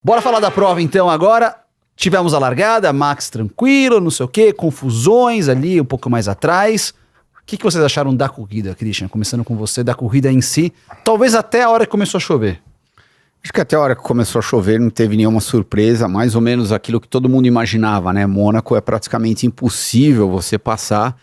Bora falar da prova então agora. Tivemos a largada, Max tranquilo, não sei o quê, confusões ali um pouco mais atrás. O que vocês acharam da corrida, Christian? Começando com você, da corrida em si. Talvez até a hora que começou a chover. Acho que até a hora que começou a chover não teve nenhuma surpresa, mais ou menos aquilo que todo mundo imaginava, né? Mônaco é praticamente impossível você passar.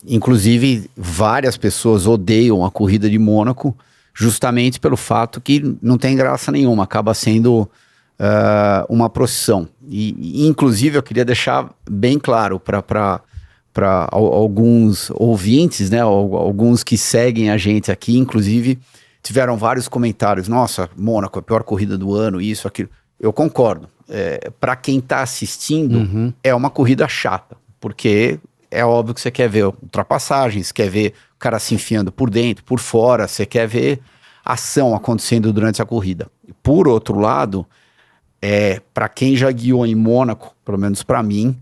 Inclusive, várias pessoas odeiam a corrida de Mônaco, justamente pelo fato que não tem graça nenhuma, acaba sendo uma procissão. E inclusive, eu queria deixar bem claro para alguns ouvintes, né? Alguns que seguem a gente aqui, inclusive, tiveram vários comentários. Nossa, Mônaco é a pior corrida do ano, isso, aquilo. Eu concordo. Para quem está assistindo, é uma corrida chata, porque é óbvio que você quer ver ultrapassagens, quer ver o cara se enfiando por dentro, por fora, você quer ver ação acontecendo durante a corrida. Por outro lado, para quem já guiou em Mônaco, pelo menos para mim,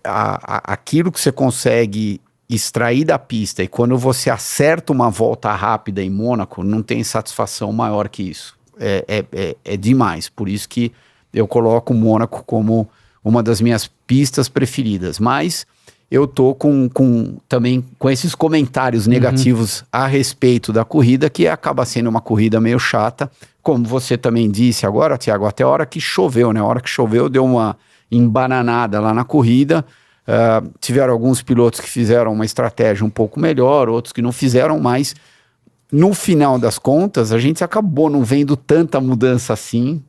aquilo que você consegue extrair da pista e quando você acerta uma volta rápida em Mônaco, não tem satisfação maior que isso. É demais. Por isso que eu coloco Mônaco como uma das minhas pistas preferidas. Mas eu tô também com esses comentários negativos a respeito da corrida, que acaba sendo uma corrida meio chata. Como você também disse agora, Thiago, até a hora que choveu, né? A hora que choveu deu uma embananada lá na corrida. Tiveram alguns pilotos que fizeram uma estratégia um pouco melhor, outros que não fizeram, mas no final das contas a gente acabou não vendo tanta mudança assim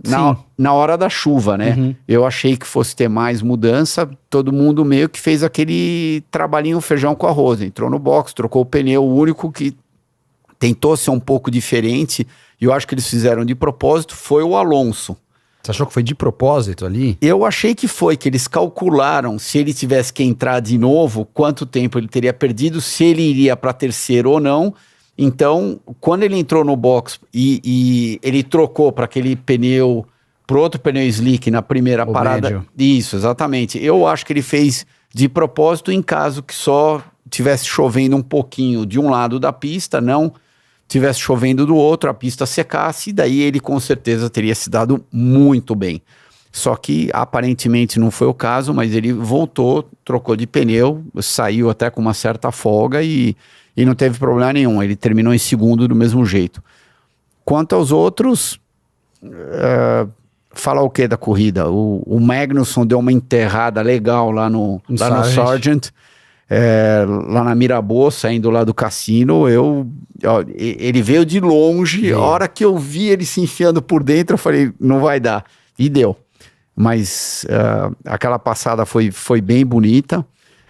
na hora da chuva, né? Eu achei que fosse ter mais mudança, todo mundo meio que fez aquele trabalhinho feijão com arroz, entrou no box, trocou o pneu, o único que tentou ser um pouco diferente, e eu acho que eles fizeram de propósito, foi o Alonso. Você achou que foi de propósito ali? Eu achei que foi, que eles calcularam se ele tivesse que entrar de novo, quanto tempo ele teria perdido, se ele iria para terceiro ou não. Então, quando ele entrou no box e ele trocou para aquele pneu, para outro pneu slick na primeira parada. Médio. Isso, exatamente. Eu acho que ele fez de propósito em caso que só tivesse chovendo um pouquinho de um lado da pista, não tivesse chovendo do outro, a pista secasse, e daí ele com certeza teria se dado muito bem. Só que aparentemente não foi o caso, mas ele voltou, trocou de pneu, saiu até com uma certa folga e não teve problema nenhum. Ele terminou em segundo do mesmo jeito. Quanto aos outros, falar o que da corrida? O Magnussen deu uma enterrada legal lá no Sargent. Lá na Mirabeau, saindo lá do cassino, ele veio de longe, a hora que eu vi ele se enfiando por dentro, eu falei, não vai dar, e deu. Mas aquela passada foi bem bonita.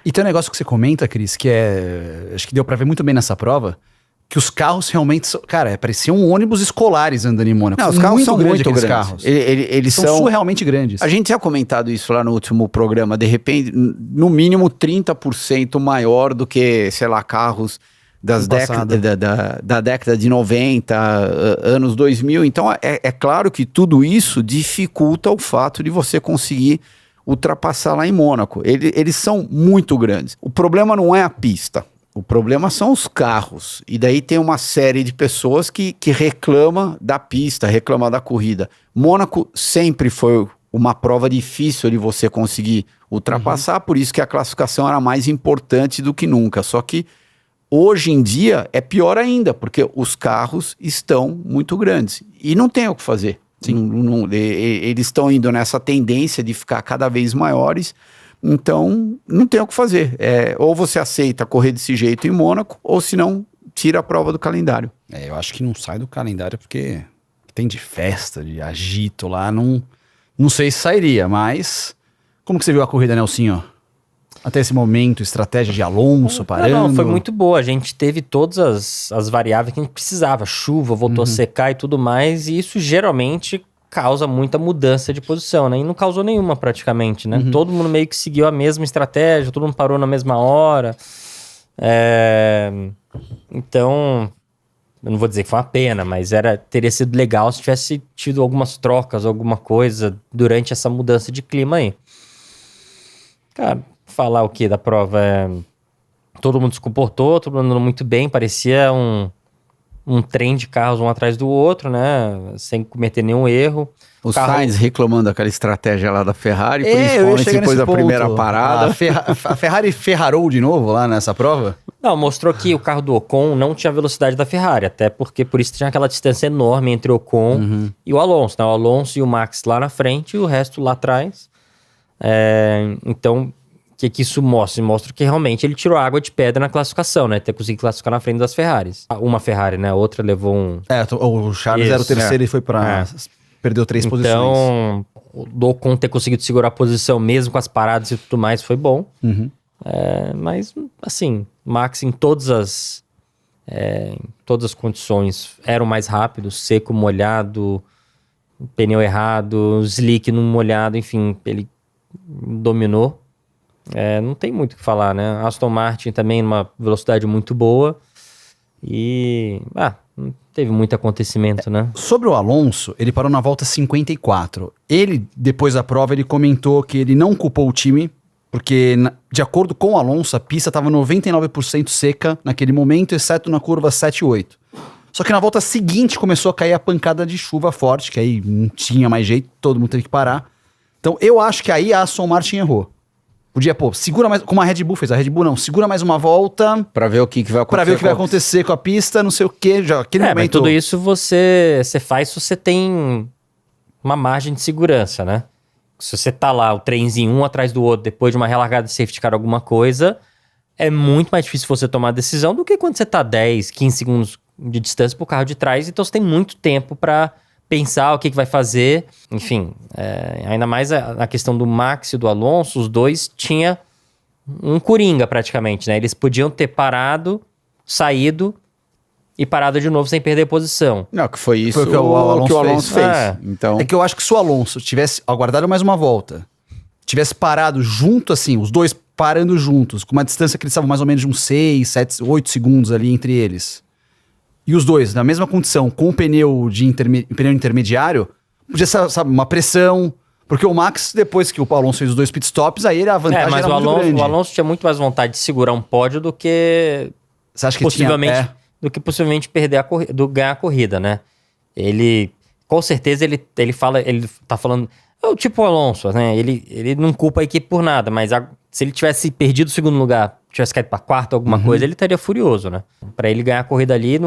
E tem um negócio que você comenta, Cris, que acho que deu pra ver muito bem nessa prova, que os carros realmente são, cara, pareciam ônibus escolares andando em Mônaco. Não, os carros são muito grandes. Carros. Eles são surrealmente grandes. A gente tinha comentado isso lá no último programa, de repente, no mínimo 30% maior do que, sei lá, carros da década de 90, anos 2000. Então, é claro que tudo isso dificulta o fato de você conseguir ultrapassar lá em Mônaco. Eles são muito grandes. O problema não é a pista. O problema são os carros, e daí tem uma série de pessoas que reclama da pista, reclama da corrida. Mônaco sempre foi uma prova difícil de você conseguir ultrapassar, por isso que a classificação era mais importante do que nunca. Só que hoje em dia é pior ainda, porque os carros estão muito grandes e não tem o que fazer. Eles estão indo nessa tendência de ficar cada vez maiores. Então, não tem o que fazer. Ou você aceita correr desse jeito em Mônaco, ou se não, tira a prova do calendário. Eu acho que não sai do calendário porque tem de festa, de agito lá, não sei se sairia, mas como que você viu a corrida, Nelsinho? Até esse momento, estratégia de Alonso parando? Não, foi muito boa. A gente teve todas as variáveis que a gente precisava. Chuva, voltou a secar e tudo mais, e isso geralmente causa muita mudança de posição, né? E não causou nenhuma praticamente, né? Todo mundo meio que seguiu a mesma estratégia, todo mundo parou na mesma hora. Então, eu não vou dizer que foi uma pena, mas teria sido legal se tivesse tido algumas trocas, alguma coisa durante essa mudança de clima aí. Cara, falar o que da prova? Todo mundo se comportou, todo mundo andando muito bem, parecia um trem de carros um atrás do outro, né? Sem cometer nenhum erro. O Sainz reclamando daquela estratégia lá da Ferrari, eu ia principalmente chegar depois nesse da primeira ponto. parada. A Ferrari ferrarou de novo lá nessa prova? Não, mostrou que o carro do Ocon não tinha a velocidade da Ferrari, até porque por isso tinha aquela distância enorme entre o Ocon e o Alonso, né? O Alonso e o Max lá na frente e o resto lá atrás. Então, o que isso mostra? Mostra que realmente ele tirou água de pedra na classificação, né? Ter conseguido classificar na frente das Ferraris. Uma Ferrari, né? A outra levou um... O Charles era o terceiro e foi pra... Perdeu 3 posições. Então, o Ocon ter conseguido segurar a posição mesmo com as paradas e tudo mais foi bom. Mas, assim, Max em todas as condições era o mais rápido, seco, molhado, pneu errado, slick no molhado, enfim, ele dominou. Não tem muito o que falar, né? Aston Martin também numa velocidade muito boa e não teve muito acontecimento, né? Sobre o Alonso, ele parou na volta 54. Ele, depois da prova, ele comentou que ele não culpou o time, porque, de acordo com o Alonso, a pista estava 99% seca naquele momento, exceto na curva 7 e 8. Só que na volta seguinte começou a cair a pancada de chuva forte, que aí não tinha mais jeito, todo mundo teve que parar. Então eu acho que aí a Aston Martin errou. Podia, segura mais, como a Red Bull fez. A Red Bull não, segura mais uma volta... Pra ver o que vai acontecer. Pra ver o que vai acontecer com a pista, não sei o quê. Já, aquele momento... Mas tudo isso você faz se você tem uma margem de segurança, né? Se você tá lá, o trenzinho um atrás do outro, depois de uma relargada de safety car, alguma coisa, é muito mais difícil você tomar a decisão do que quando você tá 10, 15 segundos de distância pro carro de trás. Então você tem muito tempo pra pensar o que vai fazer. Enfim, ainda mais na questão do Max e do Alonso, os dois tinham um coringa praticamente, né? Eles podiam ter parado, saído e parado de novo sem perder posição. Não, que foi isso que o Alonso fez. fez. Então... É que eu acho que se o Alonso tivesse aguardado mais uma volta, tivesse parado junto assim, os dois parando juntos, com uma distância que eles estavam mais ou menos de uns 6, 7, 8 segundos ali entre eles, e os dois na mesma condição, com o pneu pneu intermediário, podia ser, sabe, uma pressão, porque o Max, depois que o Alonso fez os 2 pitstops, aí a vantagem mas era muito grande. O Alonso tinha muito mais vontade de segurar um pódio do que Você acha que possivelmente ganhar a corrida, né? Ele, com certeza, ele tá falando, tipo o Alonso, né? Ele não culpa a equipe por nada, mas se ele tivesse perdido o segundo lugar, tivesse caído pra quarto, alguma coisa, ele estaria furioso, né? Pra ele ganhar a corrida ali,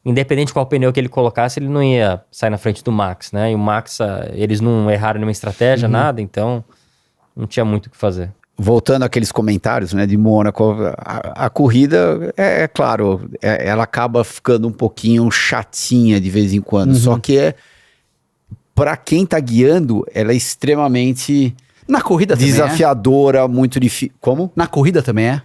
independente de qual pneu que ele colocasse, ele não ia sair na frente do Max, né? E o Max, eles não erraram nenhuma estratégia, nada, então não tinha muito o que fazer. Voltando àqueles comentários, né, de Mônaco, a corrida, claro, ela acaba ficando um pouquinho chatinha de vez em quando, só que para quem tá guiando, ela é extremamente na corrida desafiadora, muito difícil. Como? Na corrida também é?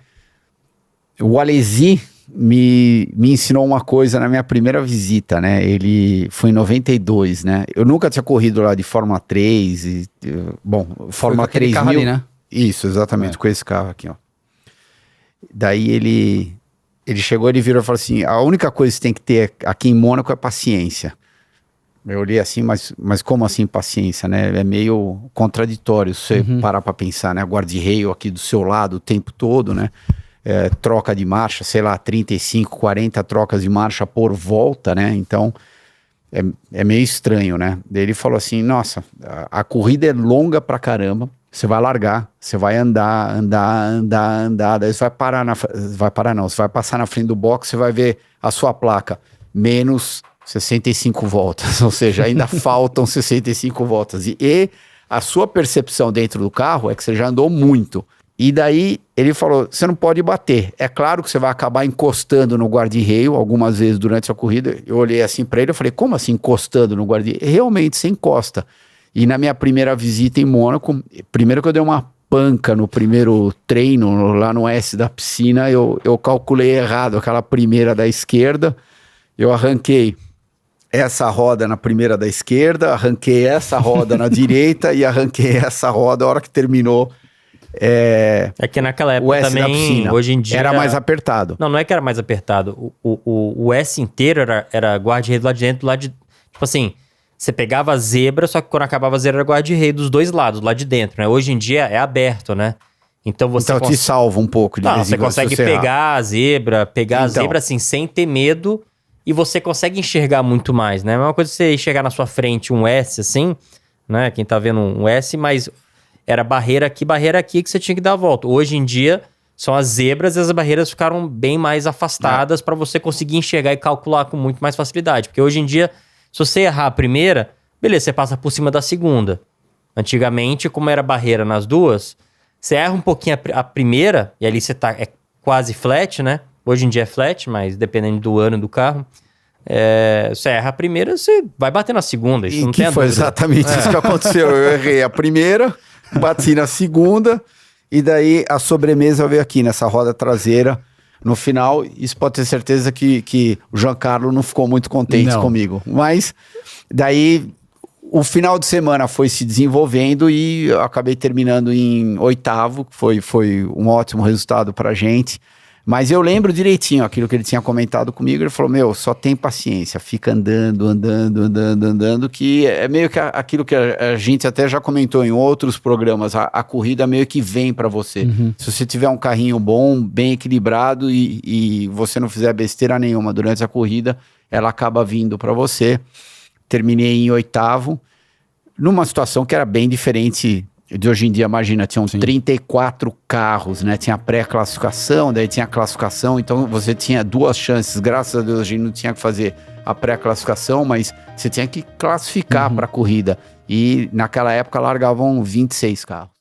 O Alesi me ensinou uma coisa na minha primeira visita, né? Ele foi em 92, né? Eu nunca tinha corrido lá de Fórmula 3 Fórmula 3000. Carro ali, né? Isso, exatamente, com esse carro aqui, ó. Daí ele chegou, ele virou e falou assim, a única coisa que você tem que ter aqui em Mônaco é paciência. Eu olhei assim, mas como assim paciência, né? É meio contraditório se você parar pra pensar, né? Guarda-reio aqui do seu lado o tempo todo, né? Troca de marcha, sei lá, 35, 40 trocas de marcha por volta, né? Então, é meio estranho, né? Daí ele falou assim, nossa, a corrida é longa pra caramba, você vai largar, você vai andar, daí você você vai passar na frente do box, você vai ver a sua placa, menos 65 voltas, ou seja, ainda faltam 65 voltas, e a sua percepção dentro do carro é que você já andou muito, e daí ele falou, você não pode bater, é claro que você vai acabar encostando no guarda-reio algumas vezes durante a corrida. Eu olhei assim pra ele, eu falei, como assim encostando no guarda-reio? Realmente você encosta. E na minha primeira visita em Mônaco, primeiro que eu dei uma panca no primeiro treino, lá no S da piscina, eu calculei errado aquela primeira da esquerda, eu arranquei essa roda na primeira da esquerda, arranquei essa roda na direita e arranquei essa roda a hora que terminou. É que naquela época também, hoje em dia... Era mais apertado. Não é que era mais apertado. O S inteiro era guarda-reio do lado de dentro, do lado de... Tipo assim... Você pegava a zebra, só que quando acabava a zebra era guarda-reio dos dois lados, do lado de dentro, né? Hoje em dia é aberto, né? Então você te salva um pouco de Não, você consegue pegar a zebra, assim, sem ter medo e você consegue enxergar muito mais, né? É uma coisa você enxergar na sua frente um S, assim, né? Quem tá vendo um S, mas era barreira aqui que você tinha que dar a volta. Hoje em dia, são as zebras e as barreiras ficaram bem mais afastadas para você conseguir enxergar e calcular com muito mais facilidade. Porque hoje em dia, se você errar a primeira, beleza, você passa por cima da segunda. Antigamente, como era barreira nas duas, você erra um pouquinho a primeira, e ali você tá, é quase flat, né? Hoje em dia é flat, mas dependendo do ano do carro. Você erra a primeira, você vai bater na segunda. Isso não tem a foi dúvida. exatamente isso que aconteceu. Eu errei a primeira, bati na segunda, e daí a sobremesa veio aqui nessa roda traseira. No final, isso pode ter certeza que o Giancarlo não ficou muito contente comigo. Mas daí o final de semana foi se desenvolvendo e eu acabei terminando em 8º, que foi um ótimo resultado pra gente. Mas eu lembro direitinho aquilo que ele tinha comentado comigo. Ele falou, só tem paciência, fica andando, que é meio que aquilo que a gente até já comentou em outros programas, a corrida meio que vem para você. Uhum. Se você tiver um carrinho bom, bem equilibrado e você não fizer besteira nenhuma durante a corrida, ela acaba vindo para você. Terminei em 8º, numa situação que era bem diferente de hoje em dia. Imagina, tinham 34 carros, né? Tinha pré-classificação, daí tinha a classificação, então você tinha 2 chances. Graças a Deus a gente não tinha que fazer a pré-classificação, mas você tinha que classificar para a corrida. E naquela época largavam 26 carros.